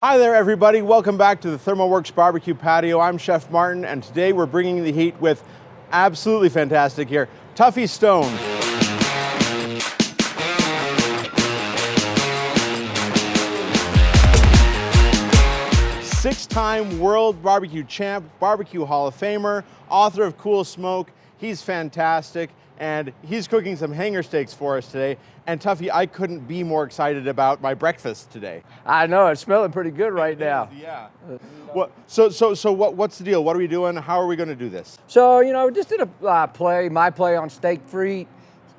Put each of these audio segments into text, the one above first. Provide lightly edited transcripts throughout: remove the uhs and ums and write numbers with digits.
Hi there, everybody. Welcome back to the ThermoWorks Barbecue Patio. I'm Chef Martin, and today we're bringing the heat with absolutely fantastic here, Tuffy Stone. Six-time world barbecue champ, barbecue Hall of Famer, author of Cool Smoke. He's fantastic, and he's cooking some hanger steaks for us today. And Tuffy, I couldn't be more excited about my breakfast today. I know, it's smelling pretty good right now. Yeah. What's the deal? What are we doing? How are we going to do this? So, just did a my play on steak frite.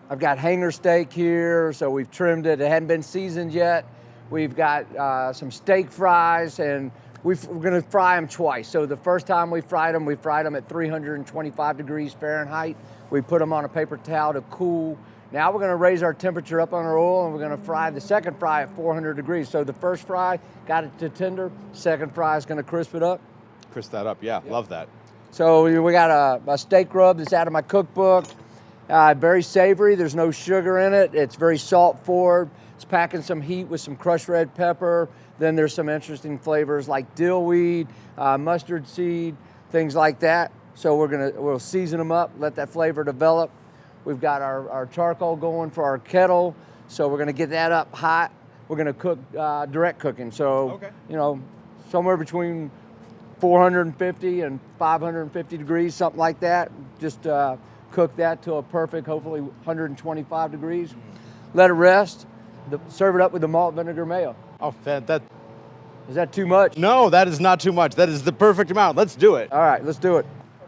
I've got hanger steak here, so we've trimmed it. It hadn't been seasoned yet. We've got some steak fries, and we're going to fry them twice. So the first time we fried them at 325 degrees Fahrenheit. We put them on a paper towel to cool. Now we're going to raise our temperature up on our oil, and we're going to fry the second fry at 400 degrees. So the first fry got it to tender. Second fry is going to crisp it up. Crisp that up, yeah. Love that. So we got a steak rub that's out of my cookbook. Very savory. There's no sugar in it. It's very salt forward. It's packing some heat with some crushed red pepper. Then there's some interesting flavors like dillweed, mustard seed, things like that. So we'll season them up, let that flavor develop. We've got our charcoal going for our kettle, so we're gonna get that up hot. We're gonna cook direct cooking, so somewhere between 450 and 550 degrees, something like that. Just cook that to a perfect, hopefully 125 degrees. Let it rest. Serve it up with the malt vinegar mayo. Oh, Is that too much? No, that is not too much. That is the perfect amount. Let's do it. All right, let's do it.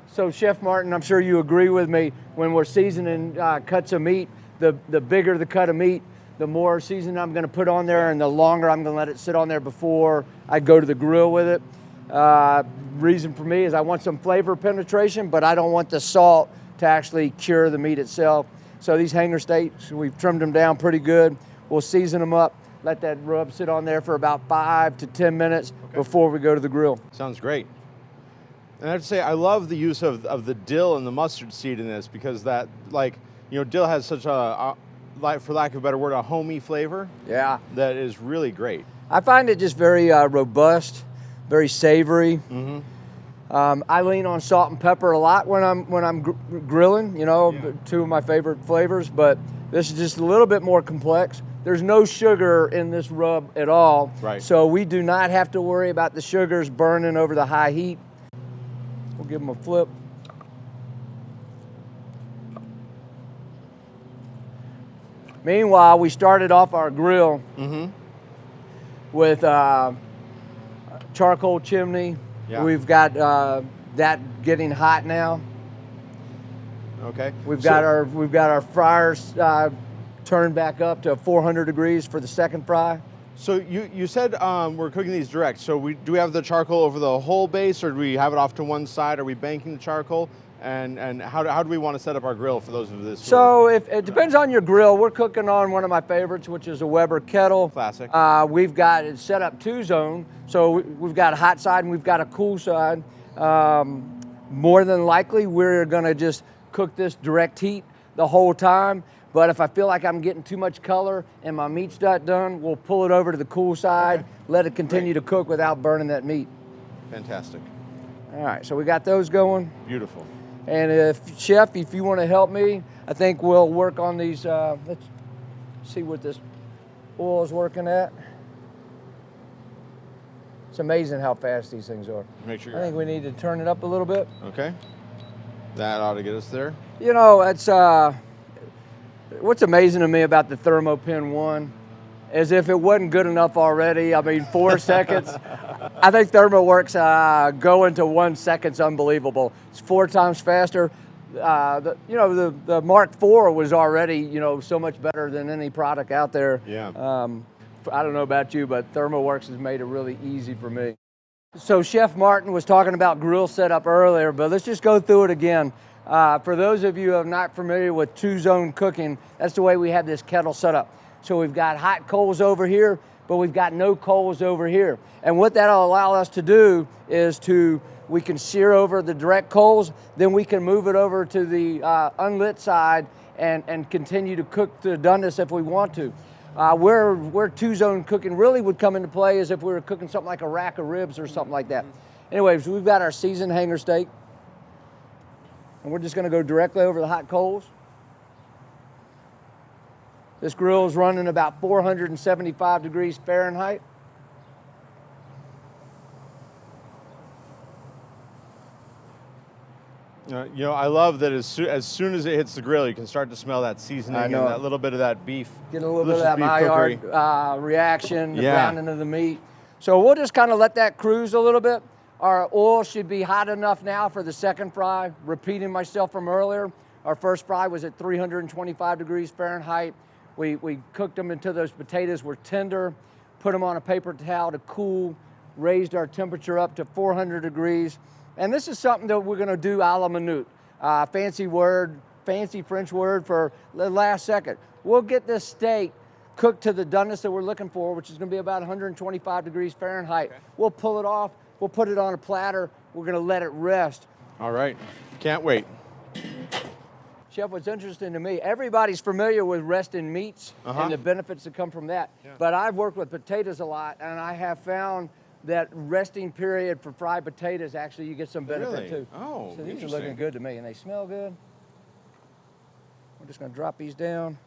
So Chef Martin, I'm sure you agree with me, when we're seasoning cuts of meat, the bigger the cut of meat, the more seasoning I'm gonna put on there, and the longer I'm gonna let it sit on there before I go to the grill with it. Reason for me is I want some flavor penetration, but I don't want the salt to actually cure the meat itself. So these hanger steaks, we've trimmed them down pretty good. We'll season them up, let that rub sit on there for about 5 to 10 minutes before we go to the grill. Sounds great. And I have to say, I love the use of the dill and the mustard seed in this, because that, dill has such a, for lack of a better word, a homey flavor. Yeah. That is really great. I find it just very robust, very savory. Mm-hmm. I lean on salt and pepper a lot when I'm grilling, two of my favorite flavors, but this is just a little bit more complex. There's no sugar in this rub at all. Right. So we do not have to worry about the sugars burning over the high heat. We'll give them a flip. Meanwhile, we started off our grill with charcoal chimney. Yeah. We've got that getting hot now. Okay. We've got our fryers turned back up to 400 degrees for the second fry. So you said we're cooking these direct. So do we have the charcoal over the whole base, or do we have it off to one side? Are we banking the charcoal? And how do we want to set up our grill for those of this? So if it depends on your grill. We're cooking on one of my favorites, which is a Weber kettle. Classic. We've got it set up 2-zone. So we've got a hot side and we've got a cool side. More than likely, we're gonna just cook this direct heat the whole time. But if I feel like I'm getting too much color and my meat's not done, we'll pull it over to the cool side, let it continue to cook without burning that meat. Fantastic. All right, so we got those going. Beautiful. And Chef, if you want to help me, I think we'll work on these. Let's see what this oil is working at. It's amazing how fast these things are. Make sure. I think we need to turn it up a little bit. Okay. That ought to get us there. It's what's amazing to me about the Thermapen ONE is if it wasn't good enough already, 4 seconds. I think ThermoWorks going to 1 second's unbelievable. It's 4 times faster. The Mark IV was already, so much better than any product out there. Yeah. I don't know about you, but ThermoWorks has made it really easy for me. So Chef Martin was talking about grill setup earlier, but let's just go through it again. For those of you who are not familiar with 2-zone cooking, that's the way we have this kettle set up. So we've got hot coals over here, but we've got no coals over here. And what that'll allow us to do is we can sear over the direct coals, then we can move it over to the unlit side and continue to cook to doneness if we want to. Where two-zone cooking really would come into play is if we were cooking something like a rack of ribs or something like that. Anyways, we've got our seasoned hanger steak, and we're just gonna go directly over the hot coals. This grill is running about 475 degrees Fahrenheit. You know, I love that as soon as it hits the grill, you can start to smell that seasoning and that little bit of that beef. Getting a little bit of that Maillard reaction, the browning of the meat. So we'll just kind of let that cruise a little bit. Our oil should be hot enough now for the second fry. Repeating myself from earlier, our first fry was at 325 degrees Fahrenheit. We cooked them until those potatoes were tender, put them on a paper towel to cool, raised our temperature up to 400 degrees. And this is something that we're gonna do a la minute. Fancy French word for the last second. We'll get this steak cooked to the doneness that we're looking for, which is gonna be about 125 degrees Fahrenheit. Okay. We'll pull it off, we'll put it on a platter, we're gonna let it rest. All right, can't wait. Chef, what's interesting to me, everybody's familiar with resting meats and the benefits that come from that. Yeah. But I've worked with potatoes a lot, and I have found that resting period for fried potatoes, actually you get some benefit too. Oh, so these are looking good to me, and they smell good. We're just gonna drop these down.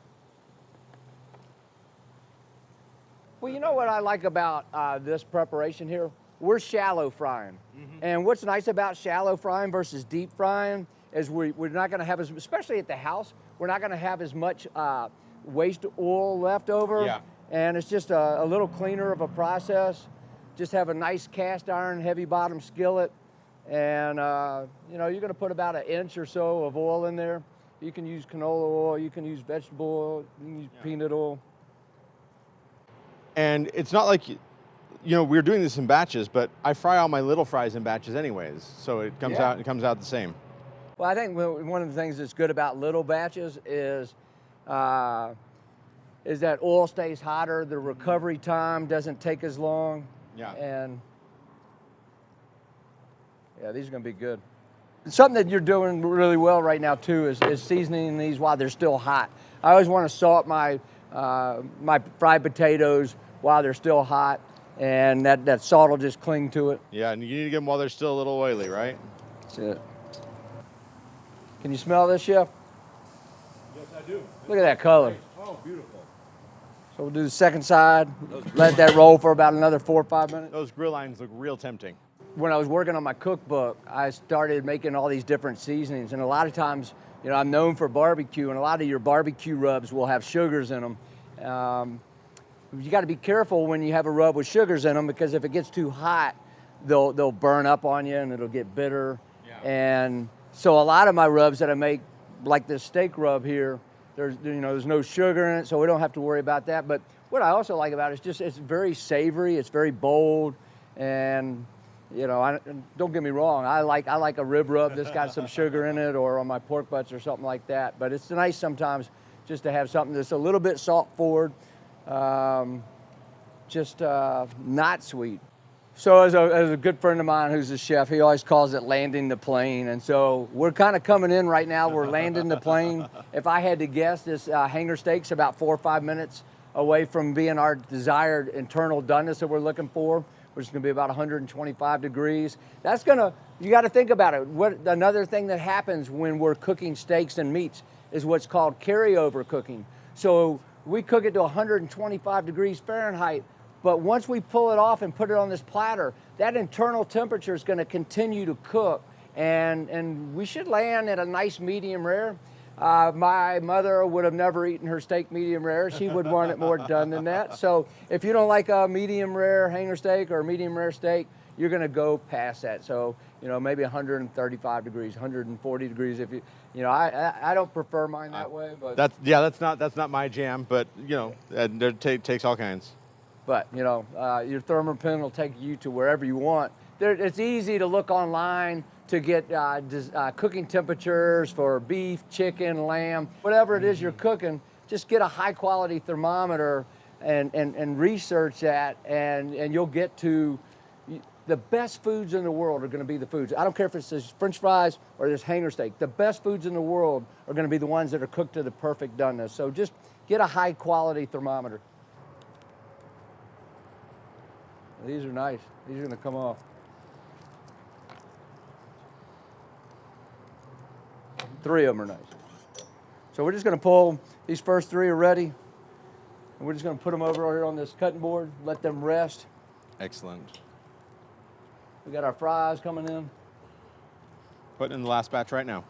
Well, you know what I like about this preparation here? We're shallow frying. And what's nice about shallow frying versus deep frying is we're not gonna have, especially at the house, we're not gonna have as much waste oil left over. Yeah. And it's just a little cleaner of a process. Just have a nice cast iron heavy bottom skillet, and you know, you're gonna put about 1 inch or so of oil in there. You can use canola oil, you can use vegetable oil, you can use peanut oil. And it's not like, you know, we're doing this in batches, but I fry all my little fries in batches anyways, so it comes out the same. Well, I think one of the things that's good about little batches is that oil stays hotter, the recovery time doesn't take as long. Yeah. And yeah, these are gonna be good. Something that you're doing really well right now too is seasoning these while they're still hot. I always want to salt my my fried potatoes while they're still hot, and that salt will just cling to it. Yeah, and you need to get them while they're still a little oily, right? That's it. Can you smell this, Chef? Yes, I do. Look at that color. Nice. Oh, beautiful. So we'll do the second side, let that roll for about another 4 or 5 minutes. Those grill lines look real tempting. When I was working on my cookbook, I started making all these different seasonings, and a lot of times, you know, I'm known for barbecue, and a lot of your barbecue rubs will have sugars in them. You got to be careful when you have a rub with sugars in them, because if it gets too hot, they'll burn up on you and it'll get bitter. Yeah. And so a lot of my rubs that I make, like this steak rub here, there's no sugar in it, so we don't have to worry about that. But what I also like about it is just it's very savory, it's very bold, and you know, don't get me wrong, I like a rib rub that's got some sugar in it, or on my pork butts or something like that. But it's nice sometimes just to have something that's a little bit salt forward, just not sweet. So as a good friend of mine who's a chef, he always calls it landing the plane. And so we're kind of coming in right now, we're landing the plane. If I had to guess, this hanger steak's about 4 or 5 minutes away from being our desired internal doneness that we're looking for, which is gonna be about 125 degrees. You gotta think about it. Another thing that happens when we're cooking steaks and meats is what's called carryover cooking. So we cook it to 125 degrees Fahrenheit, but once we pull it off and put it on this platter, that internal temperature is going to continue to cook, and we should land at a nice medium rare. My mother would have never eaten her steak medium rare. She would want it more done than that. So if you don't like a medium rare hanger steak or a medium rare steak, you're going to go past that. So, you know, maybe 135 degrees, 140 degrees. If I don't prefer mine that way, but that's not my jam. But you know, it takes all kinds. But you know, your Thermapen will take you to wherever you want. It's easy to look online to get cooking temperatures for beef, chicken, lamb, whatever it is you're cooking. Just get a high quality thermometer and research that, and you'll get to the best foods in the world are going to be the foods. I don't care if it's this French fries or this hanger steak. The best foods in the world are going to be the ones that are cooked to the perfect doneness. So just get a high quality thermometer. These are nice. These are gonna come off. Three of them are nice. So we're just gonna pull, these first three are ready. And we're just gonna put them over here on this cutting board, let them rest. Excellent. We got our fries coming in. Putting in the last batch right now.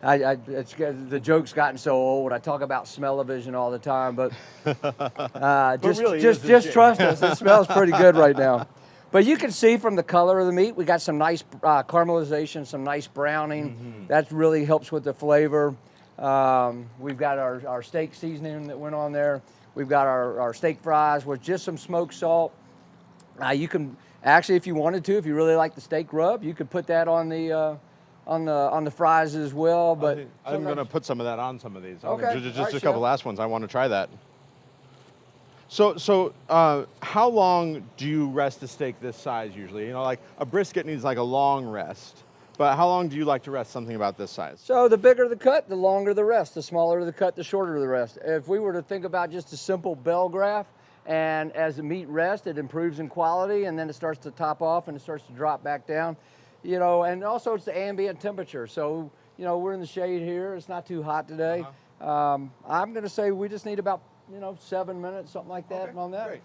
The joke's gotten so old. I talk about smell-o-vision all the time, but really, just trust us. It smells pretty good right now. But you can see from the color of the meat, we got some nice caramelization, some nice browning. That really helps with the flavor. We've got our steak seasoning that went on there. We've got our steak fries with just some smoked salt. You can actually, if you wanted to, if you really like the steak rub, you could put that on the fries as well. But I'm going to put some of that on some of these. Okay. Just All right, a couple chef. last ones. I want to try that. So how long do you rest a steak this size usually? You know, like a brisket needs like a long rest. But how long do you like to rest something about this size? So the bigger the cut, the longer the rest. The smaller the cut, the shorter the rest. If we were to think about just a simple bell graph, and as the meat rests, it improves in quality, and then it starts to top off and it starts to drop back down. You know, and also it's the ambient temperature. So, you know, we're in the shade here. It's not too hot today. I'm going to say we just need about, 7 minutes, something like that on that. Great.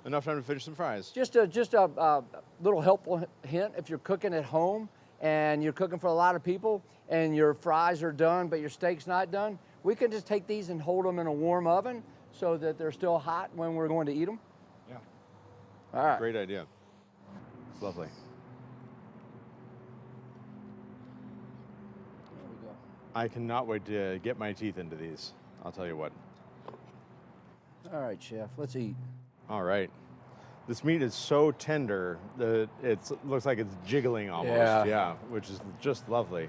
Enough time to finish some fries. Just a little helpful hint if you're cooking at home and you're cooking for a lot of people and your fries are done but your steak's not done, we can just take these and hold them in a warm oven so that they're still hot when we're going to eat them. Yeah. All right. Great idea. It's lovely. There we go. I cannot wait to get my teeth into these. I'll tell you what. All right, chef, let's eat. All right. This meat is so tender that it looks like it's jiggling almost. Yeah. Which is just lovely.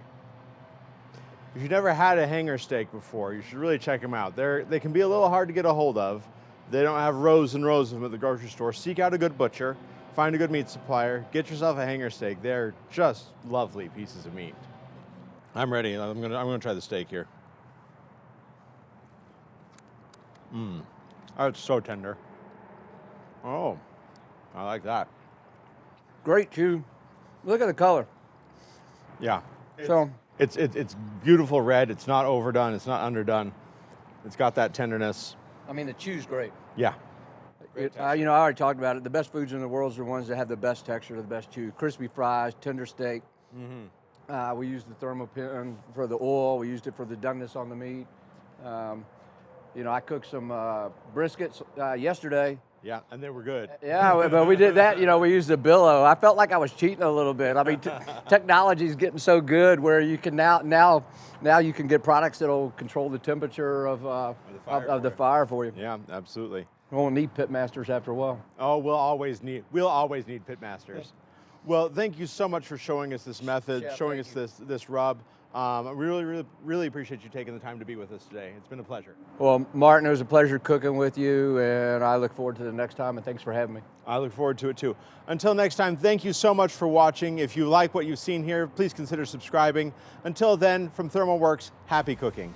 If you've never had a hanger steak before, you should really check them out. They can be a little hard to get a hold of. They don't have rows and rows of them at the grocery store. Seek out a good butcher, find a good meat supplier, get yourself a hanger steak. They're just lovely pieces of meat. I'm ready. I'm gonna try the steak here. Oh, it's so tender. Oh, I like that. Great chew. Look at the color. Yeah. So It's beautiful red. It's not overdone. It's not underdone. It's got that tenderness. I mean, the chew's great. Yeah. I already talked about it. The best foods in the world are the ones that have the best texture, the best chew. Crispy fries, tender steak. We used the Thermapen for the oil. We used it for the doneness on the meat. I cooked some briskets yesterday. Yeah, and they were good. Yeah, but we did that. We used the billow. I felt like I was cheating a little bit. I mean, technology is getting so good where you can now you can get products that'll control the temperature of the fire for you. Yeah, absolutely. We won't need pit masters after a while. Oh, we'll always need pit masters. Well, thank you so much for showing us this method, Chef, showing thank us this rub. I really appreciate you taking the time to be with us today. It's been a pleasure. Well, Martin, it was a pleasure cooking with you, and I look forward to the next time, and thanks for having me. I look forward to it too. Until next time, thank you so much for watching. If you like what you've seen here, please consider subscribing. Until then, from ThermoWorks, happy cooking.